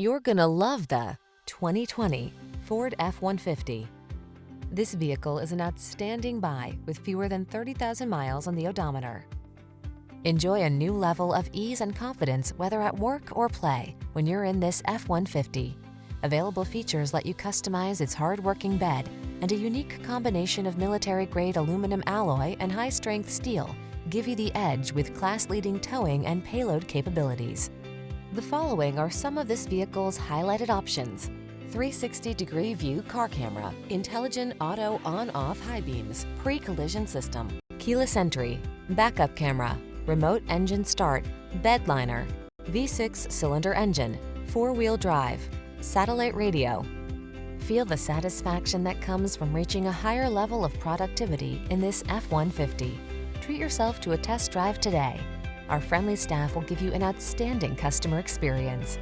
You're gonna love the 2020 Ford F-150. This vehicle is an outstanding buy with fewer than 30,000 miles on the odometer. Enjoy a new level of ease and confidence whether at work or play when you're in this F-150. Available features let you customize its hard-working bed, and a unique combination of military-grade aluminum alloy and high-strength steel give you the edge with class-leading towing and payload capabilities. The following are some of this vehicle's highlighted options: 360-degree view car camera, intelligent auto on-off high beams, pre-collision system, keyless entry, backup camera, remote engine start, bed liner, V6 cylinder engine, 4-wheel drive, satellite radio. Feel the satisfaction that comes from reaching a higher level of productivity in this F-150. Treat yourself to a test drive today. Our friendly staff will give you an outstanding customer experience.